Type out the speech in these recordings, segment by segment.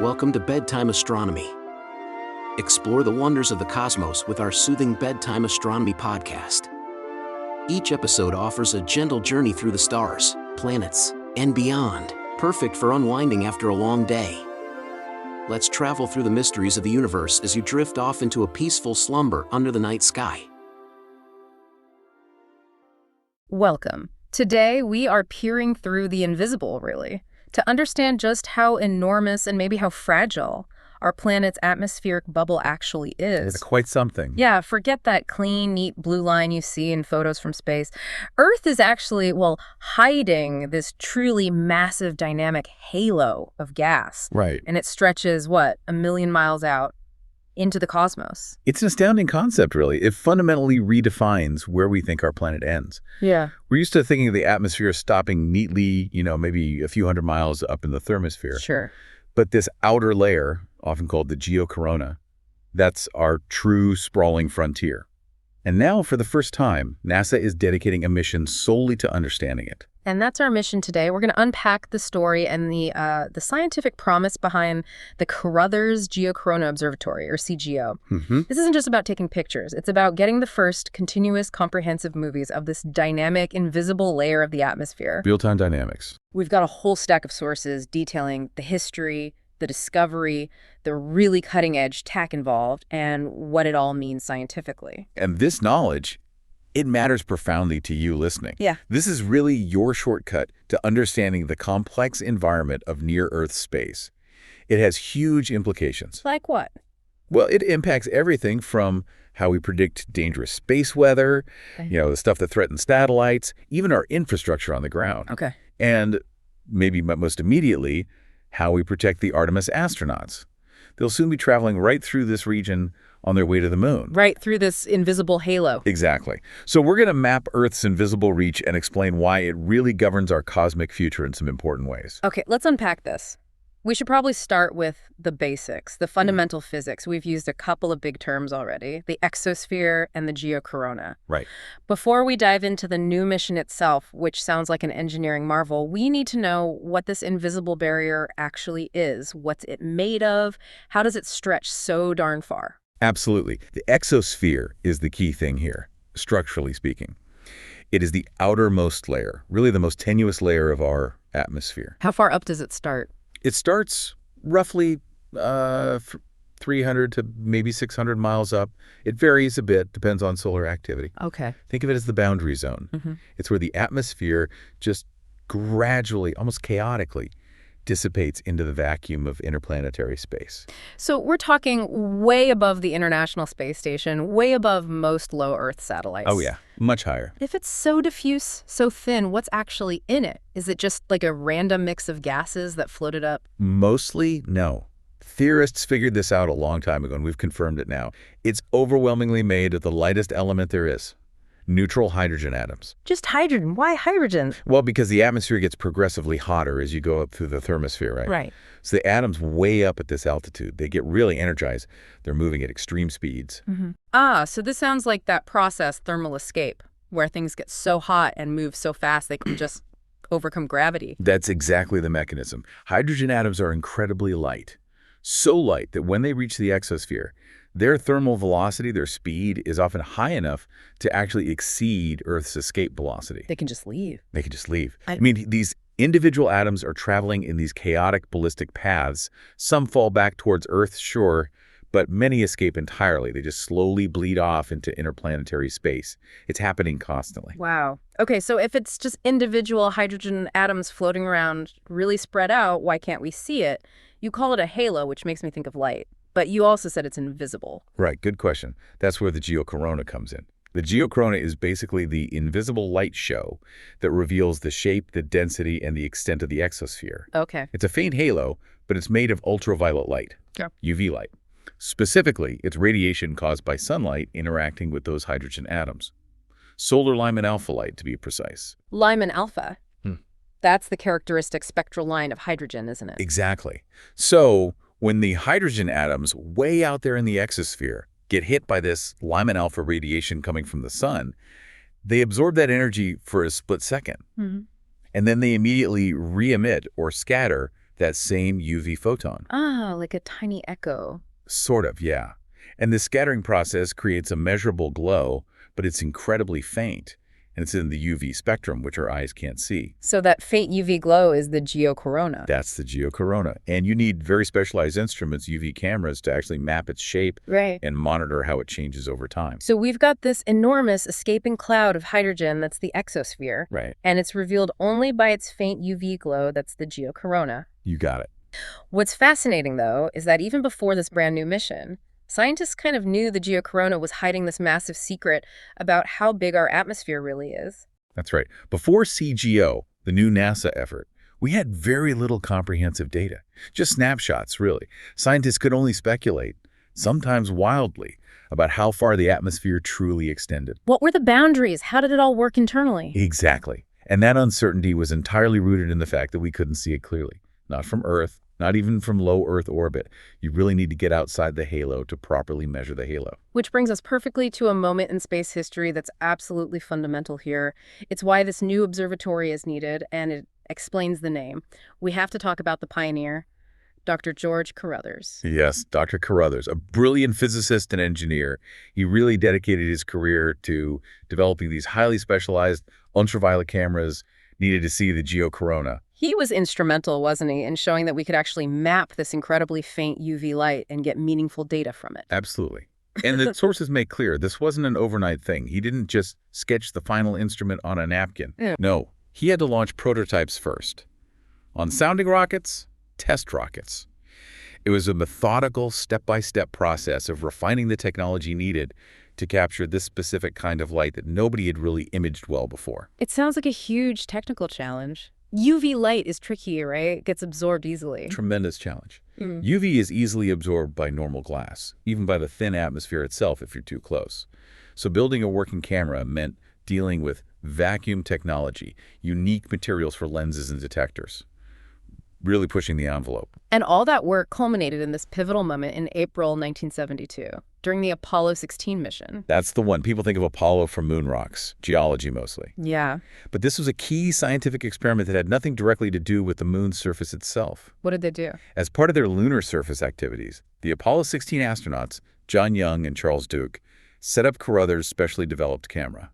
Welcome to Bedtime Astronomy. Explore the wonders of the cosmos with our soothing bedtime astronomy podcast. Each episode offers a gentle journey through the stars, planets, and beyond, perfect for unwinding after a long day. Let's travel through the mysteries of the universe as you drift off into a peaceful slumber under the night sky. Welcome. Today, we are peering through the invisible, really, to understand just how enormous and maybe how fragile our planet's atmospheric bubble actually is. It's quite something. Yeah, forget that clean, neat blue line you see in photos from space. Earth is actually, hiding this truly massive dynamic halo of gas. Right. And it stretches, 1 million miles out into the cosmos. It's an astounding concept, really. It fundamentally redefines where we think our planet ends. Yeah. We're used to thinking of the atmosphere stopping neatly, maybe a few hundred miles up in the thermosphere. Sure. But this outer layer, often called the geocorona, that's our true sprawling frontier. And now, for the first time, NASA is dedicating a mission solely to understanding it. And that's our mission today. We're going to unpack the story and the scientific promise behind the Carruthers Geocorona Observatory, or CGO. This isn't just about taking pictures. It's about getting the first continuous, comprehensive movies of this dynamic, invisible layer of the atmosphere. Real-time dynamics. We've got a whole stack of sources detailing the history, the discovery, the really cutting-edge tech involved, and what it all means scientifically. And this knowledge, it matters profoundly to you listening. Yeah. This is really your shortcut to understanding the complex environment of near-Earth space. It has huge implications. Like what? Well, it impacts everything from how we predict dangerous space weather, the stuff that threatens satellites, even our infrastructure on the ground. Okay. And maybe most immediately, how we protect the Artemis astronauts. They'll soon be traveling right through this region on their way to the moon. Right through this invisible halo. Exactly. So we're going to map Earth's invisible reach and explain why it really governs our cosmic future in some important ways. Okay, let's unpack this. We should probably start with the basics, the fundamental physics. We've used a couple of big terms already, the exosphere and the geocorona. Right. Before we dive into the new mission itself, which sounds like an engineering marvel, we need to know what this invisible barrier actually is. What's it made of? How does it stretch so darn far? Absolutely. The exosphere is the key thing here, structurally speaking. It is the outermost layer, really the most tenuous layer of our atmosphere. How far up does it start? It starts roughly 300 to maybe 600 miles up. It varies a bit, depends on solar activity. Okay. Think of it as the boundary zone. It's where the atmosphere just gradually, almost chaotically, dissipates into the vacuum of interplanetary space. So we're talking way above the International Space Station, way above most low Earth satellites. Oh, yeah. Much higher. If it's so diffuse, so thin, what's actually in it? Is it just like a random mix of gases that floated up? Mostly, no. Theorists figured this out a long time ago, and we've confirmed it now. It's overwhelmingly made of the lightest element there is. Neutral hydrogen atoms. Just hydrogen. Why hydrogen? Well, because the atmosphere gets progressively hotter as you go up through the thermosphere, right? Right. So the atoms way up at this altitude, they get really energized. They're moving at extreme speeds. So this sounds like that process, thermal escape, where things get so hot and move so fast they can just overcome gravity. That's exactly the mechanism. Hydrogen atoms are incredibly light. So light that when they reach the exosphere, their thermal velocity, their speed, is often high enough to actually exceed Earth's escape velocity. They can just leave. They can just leave. I mean, these individual atoms are traveling in these chaotic ballistic paths. Some fall back towards Earth's shore, but many escape entirely. They just slowly bleed off into interplanetary space. It's happening constantly. Wow. Okay, so if it's just individual hydrogen atoms floating around really spread out, why can't we see it? You call it a halo, which makes me think of light. But you also said it's invisible. Right, good question. That's where the geocorona comes in. The geocorona is basically the invisible light show that reveals the shape, the density, and the extent of the exosphere. Okay. It's a faint halo, but it's made of ultraviolet light, UV light. Specifically, it's radiation caused by sunlight interacting with those hydrogen atoms. Solar Lyman alpha light, to be precise. Lyman alpha? That's the characteristic spectral line of hydrogen, isn't it? Exactly. So when the hydrogen atoms way out there in the exosphere get hit by this Lyman alpha radiation coming from the sun, they absorb that energy for a split second. And then they immediately re-emit or scatter that same UV photon. Ah, like a tiny echo. Sort of, yeah. And this scattering process creates a measurable glow, but it's incredibly faint. And it's in the UV spectrum, which our eyes can't see. So that faint UV glow is the geocorona. That's the geocorona. And you need very specialized instruments, UV cameras, to actually map its shape and monitor how it changes over time. So we've got this enormous escaping cloud of hydrogen that's the exosphere. Right. And it's revealed only by its faint UV glow that's the geocorona. You got it. What's fascinating, though, is that even before this brand new mission, scientists kind of knew the geocorona was hiding this massive secret about how big our atmosphere really is. That's right. Before CGO, the new NASA effort, we had very little comprehensive data. Just snapshots, really. Scientists could only speculate, sometimes wildly, about how far the atmosphere truly extended. What were the boundaries? How did it all work internally? Exactly. And that uncertainty was entirely rooted in the fact that we couldn't see it clearly. Not from Earth, not even from low Earth orbit. You really need to get outside the halo to properly measure the halo. Which brings us perfectly to a moment in space history that's absolutely fundamental here. It's why this new observatory is needed, and it explains the name. We have to talk about the pioneer, Dr. George Carruthers. Yes, Dr. Carruthers, a brilliant physicist and engineer. He really dedicated his career to developing these highly specialized ultraviolet cameras needed to see the geocorona. He was instrumental, wasn't he, in showing that we could actually map this incredibly faint UV light and get meaningful data from it. Absolutely. And the sources make clear this wasn't an overnight thing. He didn't just sketch the final instrument on a napkin. No, he had to launch prototypes first. On sounding rockets, test rockets. It was a methodical, step-by-step process of refining the technology needed to capture this specific kind of light that nobody had really imaged well before. It sounds like a huge technical challenge. UV light is tricky, right? It gets absorbed easily. Tremendous challenge. UV is easily absorbed by normal glass, even by the thin atmosphere itself if you're too close. So building a working camera meant dealing with vacuum technology, unique materials for lenses and detectors. Really pushing the envelope. And all that work culminated in this pivotal moment in April 1972, during the Apollo 16 mission. That's the one. People think of Apollo from moon rocks, geology mostly. Yeah. But this was a key scientific experiment that had nothing directly to do with the moon's surface itself. What did they do? As part of their lunar surface activities, the Apollo 16 astronauts, John Young and Charles Duke, set up Carruthers' specially developed camera.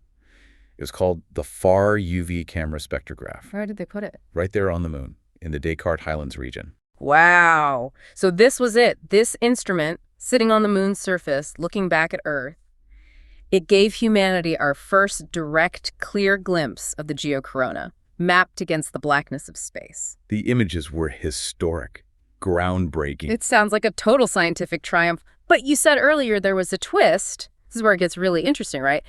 It was called the Far UV Camera Spectrograph. Where did they put it? Right there on the moon, in the Descartes Highlands region. Wow. So this was it. This instrument, sitting on the moon's surface, looking back at Earth, it gave humanity our first direct, clear glimpse of the geocorona, mapped against the blackness of space. The images were historic, groundbreaking. It sounds like a total scientific triumph. But you said earlier there was a twist. This is where it gets really interesting, right?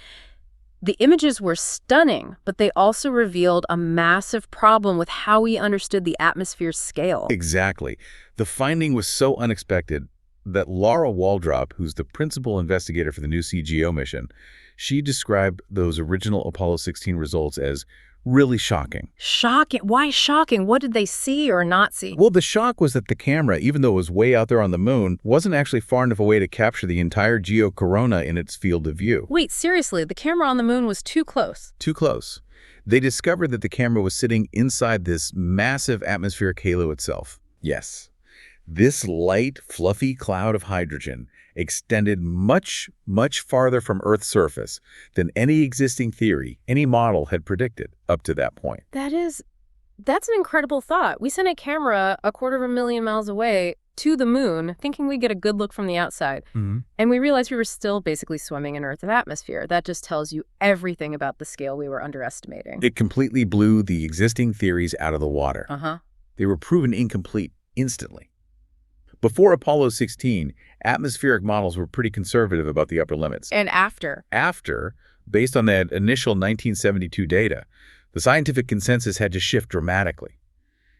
The images were stunning, but they also revealed a massive problem with how we understood the atmosphere's scale. Exactly. The finding was so unexpected that Laura Waldrop, who's the principal investigator for the new CGO mission, she described those original Apollo 16 results as really shocking. Shocking? Why shocking? What did they see or not see? Well, the shock was that the camera, even though it was way out there on the moon, wasn't actually far enough away to capture the entire geocorona in its field of view. Wait, seriously, the camera on the moon was too close. Too close. They discovered that the camera was sitting inside this massive atmospheric halo itself. Yes. This light, fluffy cloud of hydrogen extended much, much farther from Earth's surface than any existing theory, any model had predicted up to that point. That's an incredible thought. We sent a camera 250,000 miles away to the moon, thinking we'd get a good look from the outside. And we realized we were still basically swimming in Earth's atmosphere. That just tells you everything about the scale we were underestimating. It completely blew the existing theories out of the water. They were proven incomplete instantly. Before Apollo 16, atmospheric models were pretty conservative about the upper limits. And after? After, based on that initial 1972 data, the scientific consensus had to shift dramatically.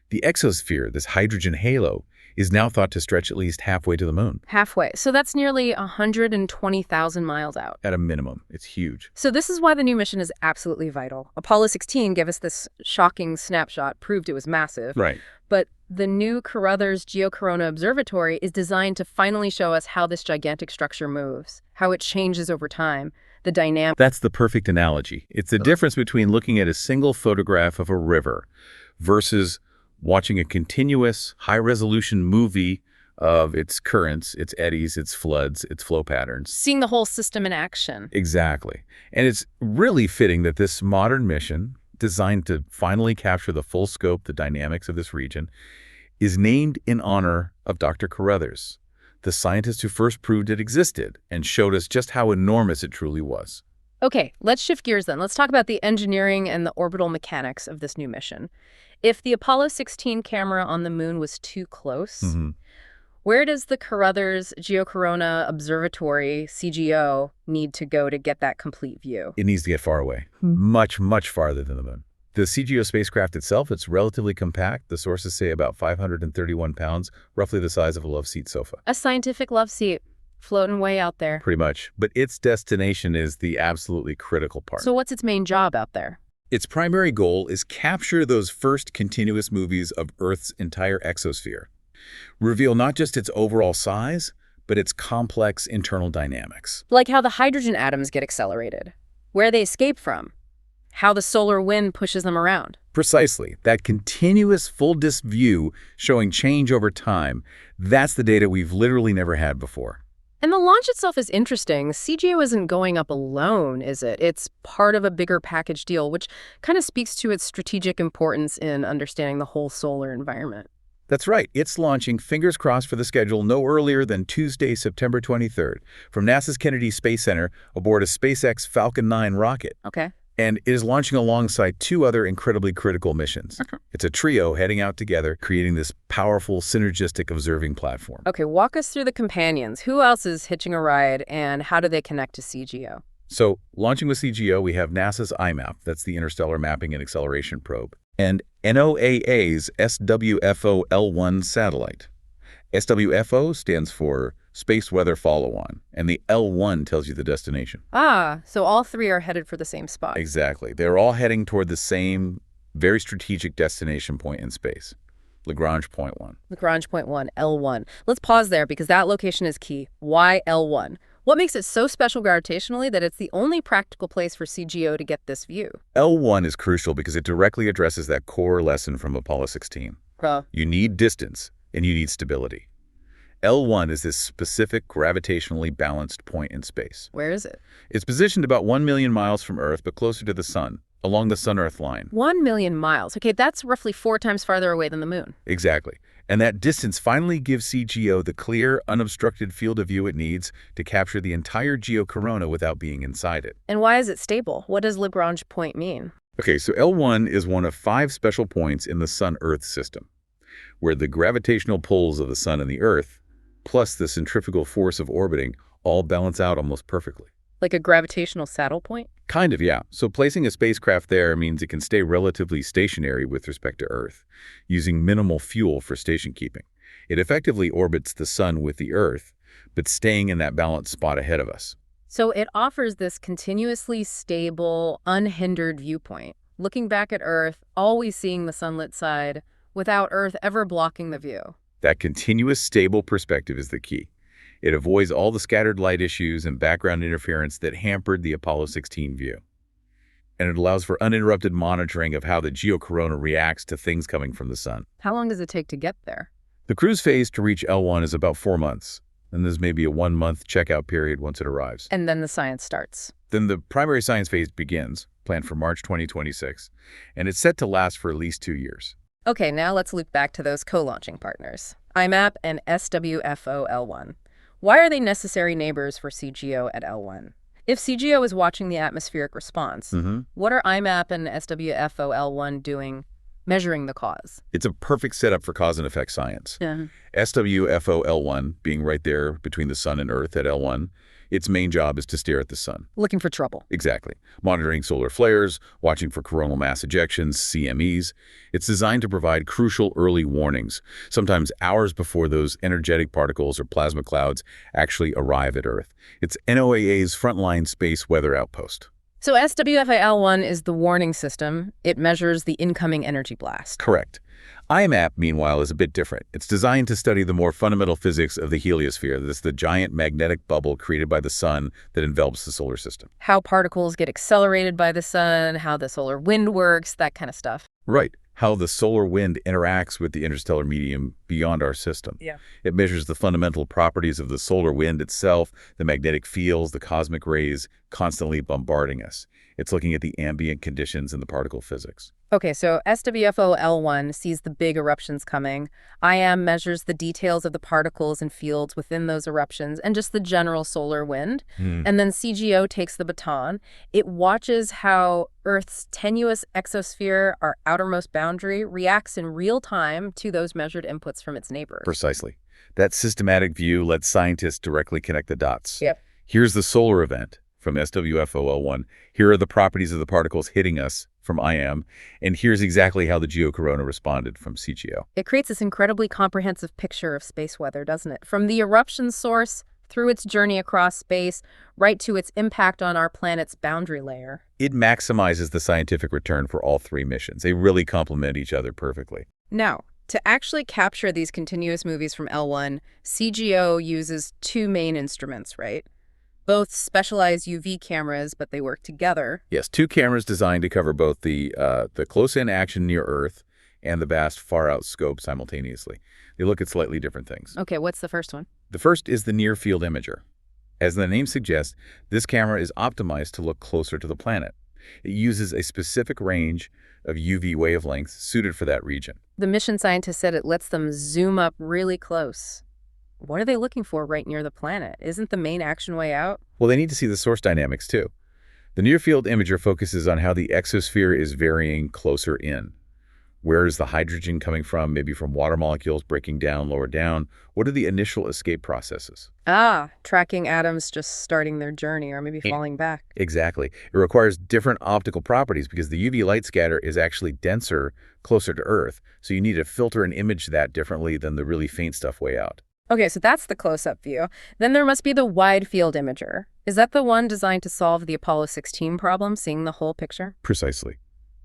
The exosphere, this hydrogen halo, is now thought to stretch at least halfway to the moon. Halfway. So that's nearly 120,000 miles out. At a minimum. It's huge. So this is why the new mission is absolutely vital. Apollo 16 gave us this shocking snapshot, proved it was massive. Right. But the new Carruthers Geocorona Observatory is designed to finally show us how this gigantic structure moves, how it changes over time, the dynamic. That's the perfect analogy. It's the difference between looking at a single photograph of a river versus watching a continuous, high-resolution movie of its currents, its eddies, its floods, its flow patterns. Seeing the whole system in action. Exactly. And it's really fitting that this modern mission, designed to finally capture the full scope, the dynamics of this region, is named in honor of Dr. Carruthers, the scientist who first proved it existed and showed us just how enormous it truly was. Okay, let's shift gears then. Let's talk about the engineering and the orbital mechanics of this new mission. If the Apollo 16 camera on the moon was too close, where does the Carruthers Geocorona Observatory, CGO, need to go to get that complete view? It needs to get far away, much, much farther than the moon. The CGO spacecraft itself, it's relatively compact. The sources say about 531 pounds, roughly the size of a love seat sofa. A scientific love seat floating way out there. Pretty much. But its destination is the absolutely critical part. So what's its main job out there? Its primary goal is capture those first continuous movies of Earth's entire exosphere. Reveal not just its overall size, but its complex internal dynamics. Like how the hydrogen atoms get accelerated, where they escape from, how the solar wind pushes them around. Precisely. That continuous full-disk view showing change over time, that's the data we've literally never had before. And the launch itself is interesting. CGO isn't going up alone, is it? It's part of a bigger package deal, which kind of speaks to its strategic importance in understanding the whole solar environment. That's right. It's launching, fingers crossed for the schedule, no earlier than Tuesday, September 23rd, from NASA's Kennedy Space Center aboard a SpaceX Falcon 9 rocket. Okay. And it is launching alongside two other incredibly critical missions. It's a trio heading out together, creating this powerful, synergistic observing platform. Okay, walk us through the companions. Who else is hitching a ride, and how do they connect to CGO? So, launching with CGO, we have NASA's IMAP, that's the Interstellar Mapping and Acceleration Probe, and NOAA's SWFO-L1 satellite. SWFO stands for Space Weather Follow-On, and the L1 tells you the destination. Ah, so all three are headed for the same spot. Exactly. They're all heading toward the same very strategic destination point in space, Lagrange Point 1. Lagrange Point 1, L1. Let's pause there because that location is key. Why L1? What makes it so special gravitationally that it's the only practical place for CGO to get this view? L1 is crucial because it directly addresses that core lesson from Apollo 16. You need distance, and you need stability. L1 is this specific gravitationally balanced point in space. Where is it? It's positioned about 1 million miles from Earth, but closer to the sun, along the Sun-Earth line. 1 million miles. Okay, that's roughly 4 times farther away than the moon. Exactly. And that distance finally gives CGO the clear, unobstructed field of view it needs to capture the entire geocorona without being inside it. And why is it stable? What does Lagrange Point mean? Okay, so L1 is one of 5 special points in the Sun-Earth system, where the gravitational pulls of the Sun and the Earth, plus the centrifugal force of orbiting, all balance out almost perfectly. Like a gravitational saddle point? Kind of, yeah. So placing a spacecraft there means it can stay relatively stationary with respect to Earth, using minimal fuel for station keeping. It effectively orbits the Sun with the Earth, but staying in that balanced spot ahead of us. So it offers this continuously stable, unhindered viewpoint, looking back at Earth, always seeing the sunlit side, without Earth ever blocking the view. That continuous, stable perspective is the key. It avoids all the scattered light issues and background interference that hampered the Apollo 16 view. And it allows for uninterrupted monitoring of how the geocorona reacts to things coming from the sun. How long does it take to get there? The cruise phase to reach L1 is about 4 months, and there's maybe a 1-month checkout period once it arrives. And then the science starts. Then the primary science phase begins, planned for March 2026, and it's set to last for at least 2 years. Okay, now let's loop back to those co-launching partners, IMAP and SWFO-L1. Why are they necessary neighbors for CGO at L1? If CGO is watching the atmospheric response, what are IMAP and SWFO-L1 doing measuring the cause? It's a perfect setup for cause and effect science. SWFO-L1, being right there between the sun and Earth at L1, its main job is to stare at the sun. Looking for trouble. Exactly. Monitoring solar flares, watching for coronal mass ejections, CMEs. It's designed to provide crucial early warnings, sometimes hours before those energetic particles or plasma clouds actually arrive at Earth. It's NOAA's frontline space weather outpost. So SWFO-L1 is the warning system. It measures the incoming energy blast. Correct. IMAP, meanwhile, is a bit different. It's designed to study the more fundamental physics of the heliosphere. That's the giant magnetic bubble created by the sun that envelops the solar system. How particles get accelerated by the sun, how the solar wind works, that kind of stuff. Right. how the solar wind interacts with the interstellar medium beyond our system. Yeah. It measures the fundamental properties of the solar wind itself, the magnetic fields, the cosmic rays constantly bombarding us. It's looking at the ambient conditions and the particle physics. Okay, so SWFO L1 sees the big eruptions coming. IM measures the details of the particles and fields within those eruptions and just the general solar wind. And then CGO takes the baton. It watches how Earth's tenuous exosphere, our outermost boundary, reacts in real time to those measured inputs from its neighbors. Precisely. That systematic view lets scientists directly connect the dots. Yep. Here's the solar event from SWFO-L1. Here are the properties of the particles hitting us from IM, and here's exactly how the geocorona responded from CGO. It creates this incredibly comprehensive picture of space weather, doesn't it? From the eruption source, through its journey across space, right to its impact on our planet's boundary layer. It maximizes the scientific return for all three missions. They really complement each other perfectly. Now, to actually capture these continuous movies from L1, CGO uses two main instruments, right? Both specialized UV cameras, but they work together. Yes, two cameras designed to cover both the close-in action near Earth and the vast far-out scope simultaneously. They look at slightly different things. Okay, what's the first one? The first is the near-field imager. As the name suggests, this camera is optimized to look closer to the planet. It uses a specific range of UV wavelengths suited for that region. The mission scientist said it lets them zoom up really close. What are they looking for right near the planet? Isn't the main action way out? Well, they need to see the source dynamics, too. The near-field imager focuses on how the exosphere is varying closer in. Where is the hydrogen coming from? Maybe from water molecules breaking down lower down. What are the initial escape processes? Tracking atoms just starting their journey or maybe falling back. Exactly. It requires different optical properties because the UV light scatter is actually denser closer to Earth. So you need to filter and image that differently than the really faint stuff way out. Okay, so that's the close-up view. Then there must be the wide-field imager. Is that the one designed to solve the Apollo 16 problem, seeing the whole picture? Precisely.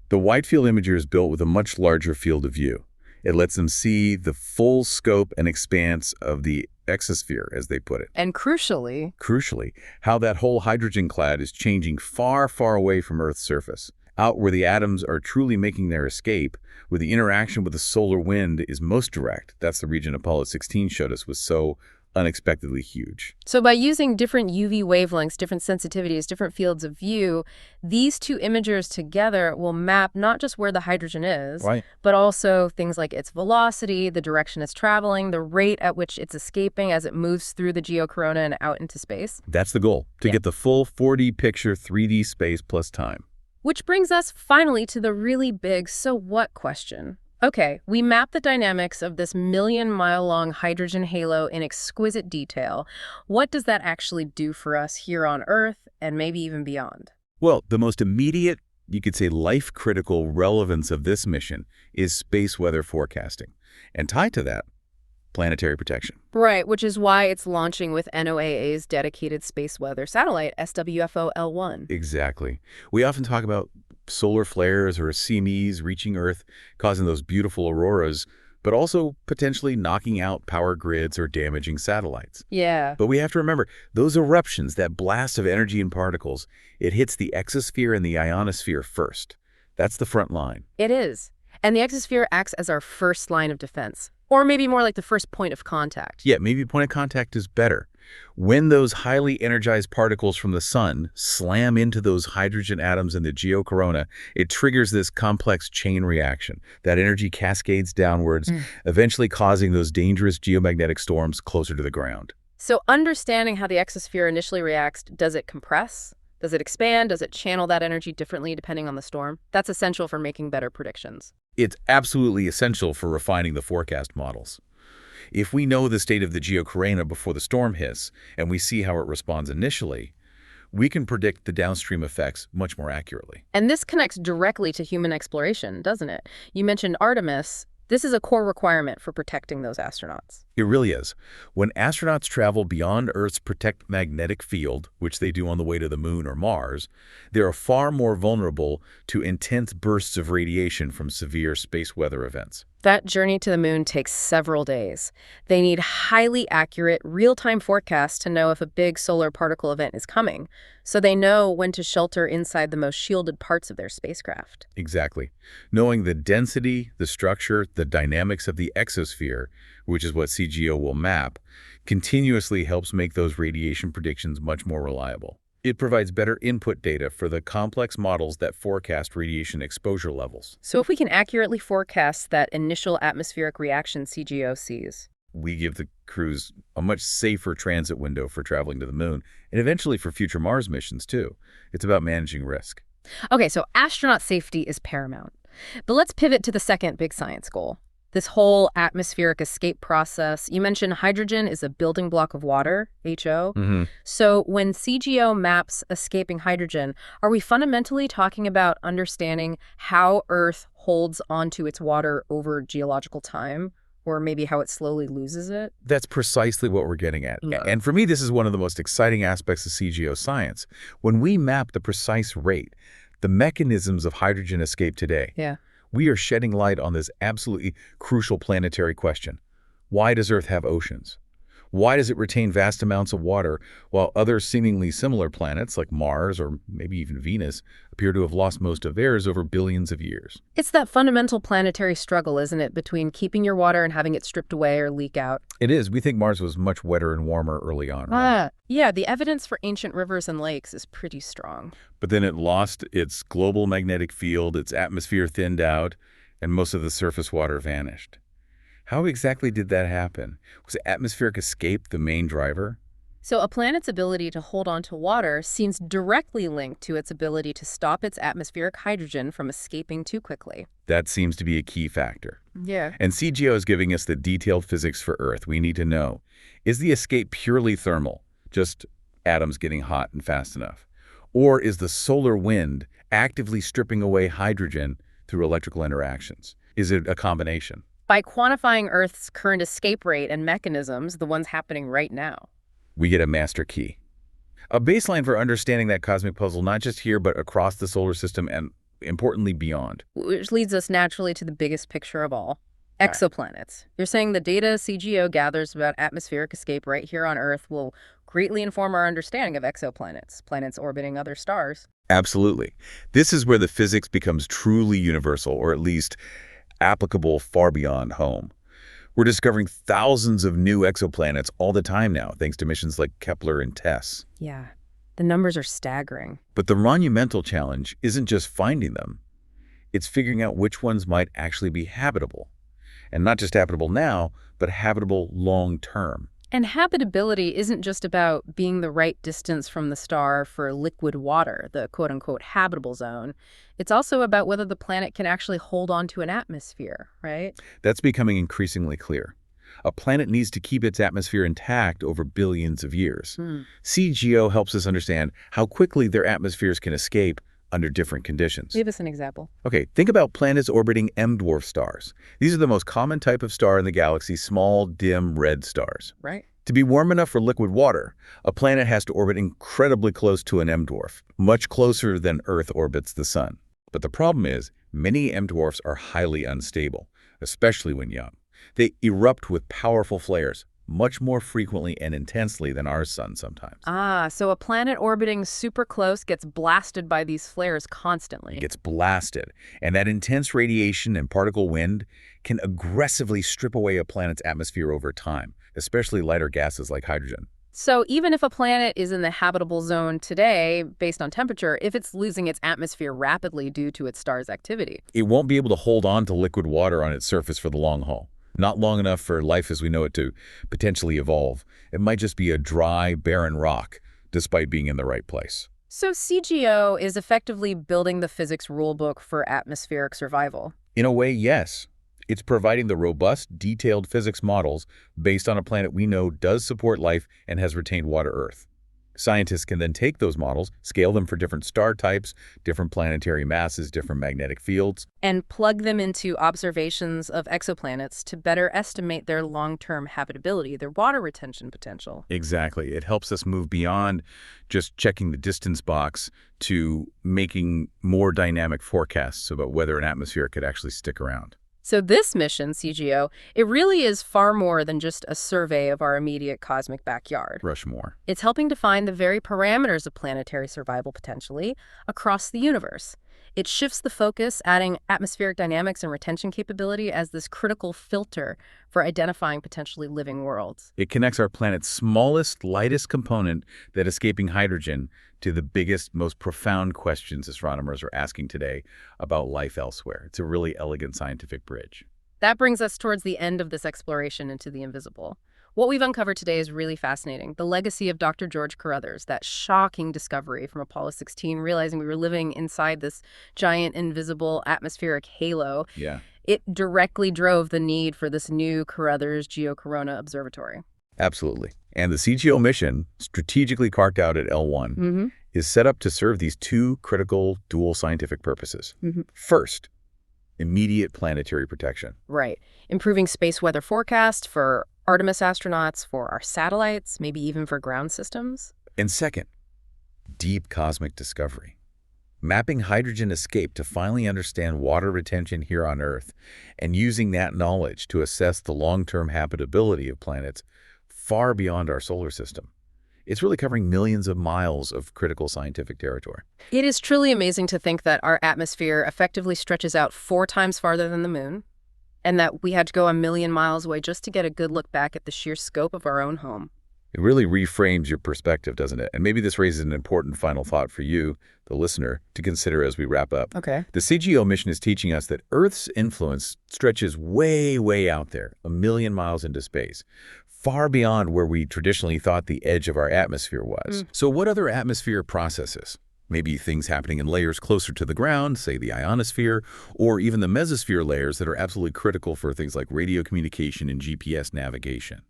The wide-field imager is built with a much larger field of view. It lets them see the full scope and expanse of the exosphere, as they put it. And crucially, how that whole hydrogen clad is changing far, far away from Earth's surface, out where the atoms are truly making their escape, where the interaction with the solar wind is most direct. That's the region Apollo 16 showed us was so unexpectedly huge. So by using different UV wavelengths, different sensitivities, different fields of view, these two imagers together will map not just where the hydrogen is, Right. but also things like its velocity, the direction it's traveling, the rate at which it's escaping as it moves through the geocorona and out into space. That's the goal, to get the full 4D picture, 3D space plus time. Which brings us finally to the really big so what question. Okay, we map the dynamics of this million-mile-long hydrogen halo in exquisite detail. What does that actually do for us here on Earth and maybe even beyond? Well, the most immediate, you could say life-critical relevance of this mission is space weather forecasting. And tied to that, planetary protection. Right, which is why it's launching with NOAA's dedicated space weather satellite, SWFO L1. Exactly. We often talk about solar flares or CMEs reaching Earth, causing those beautiful auroras, but also potentially knocking out power grids or damaging satellites. Yeah. But we have to remember, those eruptions, that blast of energy and particles, it hits the exosphere and the ionosphere first. That's the front line. It is. And the exosphere acts as our first line of defense. Or maybe more like the first point of contact. Yeah, maybe point of contact is better. When those highly energized particles from the sun slam into those hydrogen atoms in the geocorona, it triggers this complex chain reaction. That energy cascades downwards, eventually causing those dangerous geomagnetic storms closer to the ground. So understanding how the exosphere initially reacts, does it compress? Does it expand? Does it channel that energy differently depending on the storm? That's essential for making better predictions. It's absolutely essential for refining the forecast models. If we know the state of the geocorona before the storm hits, and we see how it responds initially, we can predict the downstream effects much more accurately. And this connects directly to human exploration, doesn't it? You mentioned Artemis. This is a core requirement for protecting those astronauts. It really is. When astronauts travel beyond Earth's protect magnetic field, which they do on the way to the Moon or Mars, they are far more vulnerable to intense bursts of radiation from severe space weather events. That journey to the moon takes several days. They need highly accurate, real-time forecasts to know if a big solar particle event is coming, so they know when to shelter inside the most shielded parts of their spacecraft. Exactly. Knowing the density, the structure, the dynamics of the exosphere, which is what CGO will map, continuously helps make those radiation predictions much more reliable. It provides better input data for the complex models that forecast radiation exposure levels. So if we can accurately forecast that initial atmospheric reaction CGO sees, We give the crews a much safer transit window for traveling to the moon, and eventually for future Mars missions, too. It's about managing risk. Okay, so astronaut safety is paramount. But let's pivot to the second big science goal. This whole atmospheric escape process. You mentioned hydrogen is a building block of water, HO. So when CGO maps escaping hydrogen, are we fundamentally talking about understanding how Earth holds onto its water over geological time? Or maybe how it slowly loses it? That's precisely what we're getting at. Yeah. And for me, this is one of the most exciting aspects of CGO science. When we map the precise rate, the mechanisms of hydrogen escape today, Yeah. we are shedding light on this absolutely crucial planetary question. Why does Earth have oceans? Why does it retain vast amounts of water while other seemingly similar planets like Mars or maybe even Venus appear to have lost most of theirs over billions of years? It's that fundamental planetary struggle, isn't it, between keeping your water and having it stripped away or leak out? It is. We think Mars was much wetter and warmer early on, right? Yeah, the evidence for ancient rivers and lakes is pretty strong. But then it lost its global magnetic field, its atmosphere thinned out, and most of the surface water vanished. How exactly did that happen? Was atmospheric escape the main driver? So a planet's ability to hold on to water seems directly linked to its ability to stop its atmospheric hydrogen from escaping too quickly. That seems to be a key factor. Yeah. And CGO is giving us the detailed physics for Earth we need to know. Is the escape purely thermal, just atoms getting hot and fast enough? Or is the solar wind actively stripping away hydrogen through electrical interactions? Is it a combination? By quantifying Earth's current escape rate and mechanisms, the ones happening right now, we get a master key. A baseline for understanding that cosmic puzzle, not just here, but across the solar system and, importantly, beyond. which leads us naturally to the biggest picture of all, exoplanets. You're saying the data CGO gathers about atmospheric escape right here on Earth will greatly inform our understanding of exoplanets, planets orbiting other stars. Absolutely. This is where the physics becomes truly universal, or at least applicable far beyond home. We're discovering thousands of new exoplanets all the time now, thanks to missions like Kepler and TESS. Yeah, the numbers are staggering. But the monumental challenge isn't just finding them. It's figuring out which ones might actually be habitable. And not just habitable now, but habitable long-term. And habitability isn't just about being the right distance from the star for liquid water, the quote-unquote habitable zone. It's also about whether the planet can actually hold on to an atmosphere, right? That's becoming increasingly clear. A planet needs to keep its atmosphere intact over billions of years. CGO helps us understand how quickly their atmospheres can escape under different conditions. Give us an example. Okay, think about planets orbiting M-dwarf stars. These are the most common type of star in the galaxy, small, dim, red stars. Right. To be warm enough for liquid water, a planet has to orbit incredibly close to an M-dwarf, much closer than Earth orbits the Sun. But the problem is, many M-dwarfs are highly unstable, especially when young. They erupt with powerful flares, much more frequently and intensely than our sun sometimes. So a planet orbiting super close gets blasted by these flares constantly. It gets blasted, and that intense radiation and particle wind can aggressively strip away a planet's atmosphere over time, especially lighter gases like hydrogen. So even if a planet is in the habitable zone today, based on temperature, if it's losing its atmosphere rapidly due to its star's activity, it won't be able to hold on to liquid water on its surface for the long haul. Not long enough for life as we know it to potentially evolve. It might just be a dry, barren rock, despite being in the right place. So CGO is effectively building the physics rulebook for atmospheric survival. In a way, yes. It's providing the robust, detailed physics models based on a planet we know does support life and has retained water Earth. Scientists can then take those models, scale them for different star types, different planetary masses, different magnetic fields, and plug them into observations of exoplanets to better estimate their long-term habitability, their water retention potential. Exactly. It helps us move beyond just checking the distance box to making more dynamic forecasts about whether an atmosphere could actually stick around. So this mission, CGO, it really is far more than just a survey of our immediate cosmic backyard. Rushmore. It's helping define the very parameters of planetary survival potentially across the universe. It shifts the focus, adding atmospheric dynamics and retention capability as this critical filter for identifying potentially living worlds. It connects our planet's smallest, lightest component, that escaping hydrogen, to the biggest, most profound questions astronomers are asking today about life elsewhere. It's a really elegant scientific bridge. That brings us towards the end of this exploration into the invisible. What we've uncovered today is really fascinating. The legacy of Dr. George Carruthers, that shocking discovery from Apollo 16, realizing we were living inside this giant invisible atmospheric halo. Yeah. It directly drove the need for this new Carruthers Geocorona Observatory. Absolutely. And the CGO mission, strategically carved out at L1, is set up to serve these two critical dual scientific purposes. First, immediate planetary protection. Right. Improving space weather forecast for Artemis astronauts, for our satellites, maybe even for ground systems. And second, deep cosmic discovery. Mapping hydrogen escape to finally understand water retention here on Earth, and using that knowledge to assess the long-term habitability of planets far beyond our solar system. It's really covering millions of miles of critical scientific territory. It is truly amazing to think that our atmosphere effectively stretches out 4 times farther than the moon, and that we had to go 1 million miles away just to get a good look back at the sheer scope of our own home. It really reframes your perspective, doesn't it? And maybe this raises an important final thought for you, the listener, to consider as we wrap up. Okay. The CGO mission is teaching us that Earth's influence stretches way, way out there, 1 million miles into space, far beyond where we traditionally thought the edge of our atmosphere was. So what other atmosphere processes? Maybe things happening in layers closer to the ground, say the ionosphere, or even the mesosphere layers that are absolutely critical for things like radio communication and GPS navigation.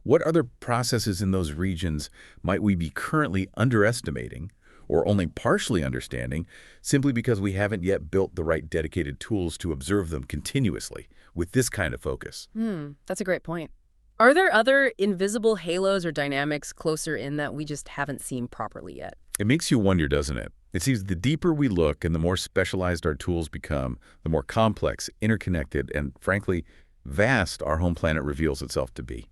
What other processes in those regions might we be currently underestimating or only partially understanding simply because we haven't yet built the right dedicated tools to observe them continuously with this kind of focus? That's a great point. Are there other invisible halos or dynamics closer in that we just haven't seen properly yet? It makes you wonder, doesn't it? It seems the deeper we look and the more specialized our tools become, the more complex, interconnected, and frankly, vast our home planet reveals itself to be.